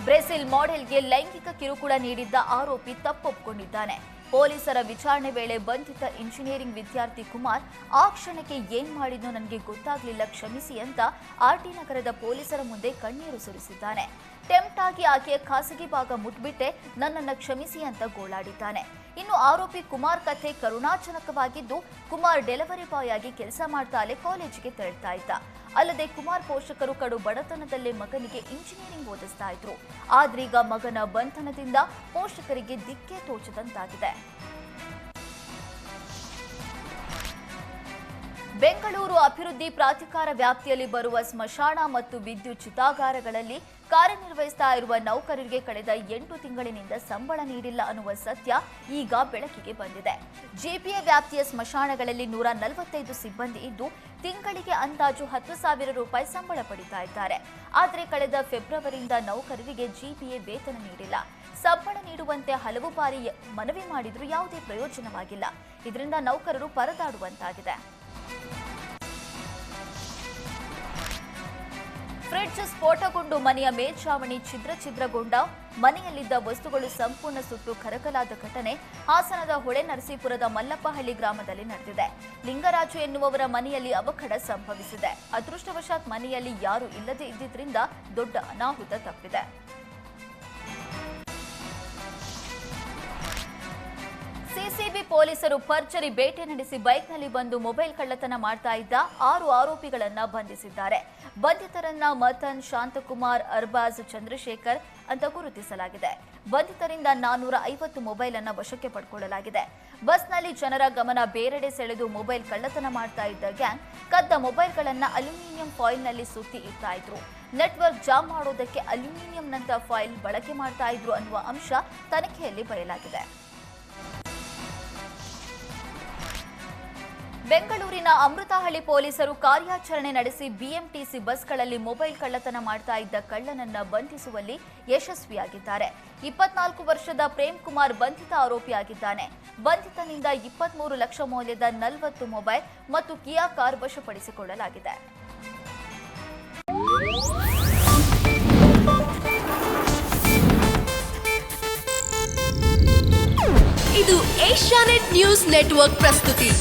Brazil ಮಾಡೆಲ್ಗೆ ಲೈಂಗಿಕ ಕಿರುಕುಳ ನೀಡಿದ್ದ ಆರೋಪಿ ತಪ್ಪೊಪ್ಪಿಕೊಂಡಿದ್ದಾನೆ. ಪೊಲೀಸರ ವಿಚಾರಣೆ ವೇಳೆ ಬಂಧಿತ ಇಂಜಿನಿಯರಿಂಗ್ ವಿದ್ಯಾರ್ಥಿ ಕುಮಾರ್ ಆ ಕ್ಷಣಕ್ಕೆ ಏನ್ ಮಾಡಿದ್ನೋ ನನಗೆ ಗೊತ್ತಾಗ್ಲಿಲ್ಲ, ಕ್ಷಮಿಸಿ ಅಂತ ಆರ್ಟಿ ನಗರದ ಪೊಲೀಸರ ಮುಂದೆ ಕಣ್ಣೀರು ಸುರಿಸಿದ್ದಾನೆ. ಟೆಂಪ್ಟ್ ಆಗಿ ಆಕೆಯ ಖಾಸಗಿ ಭಾಗ ಮುಟ್ಬಿಟ್ಟೆ, ನನ್ನನ್ನು ಕ್ಷಮಿಸಿ ಅಂತ ಗೋಳಾಡಿದ್ದಾನೆ. ಇನ್ನು ಆರೋಪಿ ಕುಮಾರ್ ಕಥೆ ಕರುಣಾಜನಕವಾಗಿದ್ದು, ಕುಮಾರ್ ಡೆಲಿವರಿ ಬಾಯ್ ಆಗಿ ಕೆಲಸ ಮಾಡ್ತಾಲೆ ಕಾಲೇಜಿಗೆ ತೆರಳ್ತಾ ಇದ್ದ. ಅಲ್ಲದೆ ಕುಮಾರ್ ಪೋಷಕರು ಕಡು ಬಡತನದಲ್ಲೇ ಮಗನಿಗೆ ಇಂಜಿನಿಯರಿಂಗ್ ಓದಿಸ್ತಾ ಇದ್ರು. ಆದ್ರೀಗ ಮಗನ ಬಂಧನದಿಂದ ಪೋಷಕರಿಗೆ ದಿಕ್ಕೇ ತೋಚದಂತಾಗಿದೆ. ಬೆಂಗಳೂರು ಅಭಿವೃದ್ಧಿ ಪ್ರಾಧಿಕಾರ ವ್ಯಾಪ್ತಿಯಲ್ಲಿ ಬರುವ ಸ್ಮಶಾನ ಮತ್ತು ವಿದ್ಯುತ್ ಚಿತಾಗಾರಗಳಲ್ಲಿ ಕಾರ್ಯನಿರ್ವಹಿಸ್ತಾ ಇರುವ ನೌಕರರಿಗೆ ಕಳೆದ 8 ತಿಂಗಳಿನಿಂದ ಸಂಬಳ ನೀಡಿಲ್ಲ ಅನ್ನುವ ಸತ್ಯ ಈಗ ಬೆಳಕಿಗೆ ಬಂದಿದೆ. ಜಿಪಿಎ ವ್ಯಾಪ್ತಿಯ ಸ್ಮಶಾನಗಳಲ್ಲಿ 145 ಸಿಬ್ಬಂದಿ ಇದ್ದು ತಿಂಗಳಿಗೆ ಅಂದಾಜು 10,000 ರೂಪಾಯಿ ಸಂಬಳ ಪಡಿತಾ ಇದ್ದಾರೆ. ಆದರೆ ಕಳೆದ ಫೆಬ್ರವರಿಯಿಂದ ನೌಕರರಿಗೆ ಜಿಪಿಎ ವೇತನ ನೀಡಿಲ್ಲ. ಸಂಬಳ ನೀಡುವಂತೆ ಹಲವು ಬಾರಿ ಮನವಿ ಮಾಡಿದ್ರೂ ಯಾವುದೇ ಪ್ರಯೋಜನವಾಗಿಲ್ಲ. ಇದರಿಂದ ನೌಕರರು ಪರದಾಡುವಂತಾಗಿದೆ. ಫ್ರಿಡ್ಜ್ ಸ್ಫೋಟಗೊಂಡು ಮನೆಯ ಮೇಲ್ಛಾವಣಿ ಛಿದ್ರಗೊಂಡ ಮನೆಯಲ್ಲಿದ್ದ ವಸ್ತುಗಳು ಸಂಪೂರ್ಣ ಸುಟ್ಟು ಕರಕಲಾದ ಘಟನೆ ಹಾಸನದ ಹೊಳೆನರಸೀಪುರದ ಮಲ್ಲಪ್ಪಹಳ್ಳಿ ಗ್ರಾಮದಲ್ಲಿ ನಡೆದಿದೆ. ಲಿಂಗರಾಜು ಎನ್ನುವವರ ಮನೆಯಲ್ಲಿ ಅವಘಡ ಸಂಭವಿಸಿದೆ. ಅದೃಷ್ಟವಶಾತ್ ಮನೆಯಲ್ಲಿ ಯಾರೂ ಇಲ್ಲದೆ ಇದ್ದಿದ್ರಿಂದ ದೊಡ್ಡ ಅನಾಹುತ ತಪ್ಪಿದೆ. ಸಿಸಿಬಿ ಪೊಲೀಸರು ಭರ್ಜರಿ ಬೇಟೆ ನಡೆಸಿ ಬೈಕ್ನಲ್ಲಿ ಬಂದು ಮೊಬೈಲ್ ಕಳ್ಳತನ ಮಾಡ್ತಾ ಇದ್ದ 6 ಆರೋಪಿಗಳನ್ನ ಬಂಧಿಸಿದ್ದಾರೆ. ಬಂಧಿತರನ್ನ ಮತನ್, ಶಾಂತಕುಮಾರ್, ಅರ್ಬಾಜ್, ಚಂದ್ರಶೇಖರ್ ಅಂತ ಗುರುತಿಸಲಾಗಿದೆ. ಬಂಧಿತರಿಂದ 450 ಮೊಬೈಲ್ ಅನ್ನ ವಶಕ್ಕೆ ಪಡೆದುಕೊಳ್ಳಲಾಗಿದೆ. ಬಸ್ನಲ್ಲಿ ಜನರ ಗಮನ ಬೇರೆಡೆ ಸೆಳೆದು ಮೊಬೈಲ್ ಕಳ್ಳತನ ಮಾಡ್ತಾ ಇದ್ದ ಗ್ಯಾಂಗ್ ಕದ್ದ ಮೊಬೈಲ್ಗಳನ್ನ ಅಲ್ಯೂಮಿನಿಯಂ ಫಾಯಿಲ್ನಲ್ಲಿ ಸುತ್ತಿ ಇಡ್ತಾ ಇದ್ರು. ನೆಟ್ವರ್ಕ್ ಜಾಮ್ ಮಾಡೋದಕ್ಕೆ ಅಲ್ಯೂಮಿನಿಯಂನಂತ ಫಾಯಿಲ್ ಬಳಕೆ ಮಾಡ್ತಾ ಇದ್ರು ಅನ್ನುವ ಅಂಶ ತನಿಖೆಯಲ್ಲಿ ಬಯಲಾಗಿದೆ. ಬೆಂಗಳೂರಿನ ಅಮೃತಹಳ್ಳಿ ಪೊಲೀಸರು ಕಾರ್ಯಾಚರಣೆ ನಡೆಸಿ ಬಿಎಂಟಿಸಿ ಬಸ್ಗಳಲ್ಲಿ ಮೊಬೈಲ್ ಕಳ್ಳತನ ಮಾಡ್ತಾ ಇದ್ದ ಕಳ್ಳನನ್ನ ಬಂಧಿಸುವಲ್ಲಿ ಯಶಸ್ವಿಯಾಗಿದ್ದಾರೆ. 24 ವರ್ಷದ ಪ್ರೇಮ್ ಕುಮಾರ್ ಬಂಧಿತ ಆರೋಪಿಯಾಗಿದ್ದಾನೆ. ಬಂಧಿತನಿಂದ 23 ಲಕ್ಷ ಮೌಲ್ಯದ 40 ಮೊಬೈಲ್ ಮತ್ತು ಕಿಯಾ ಕಾರ್ ವಶಪಡಿಸಿಕೊಳ್ಳಲಾಗಿದೆ. ಇದು ಏಷ್ಯಾನೆಟ್ ನ್ಯೂಸ್ ನೆಟ್ವರ್ಕ್ ಪ್ರಸ್ತುತಿ.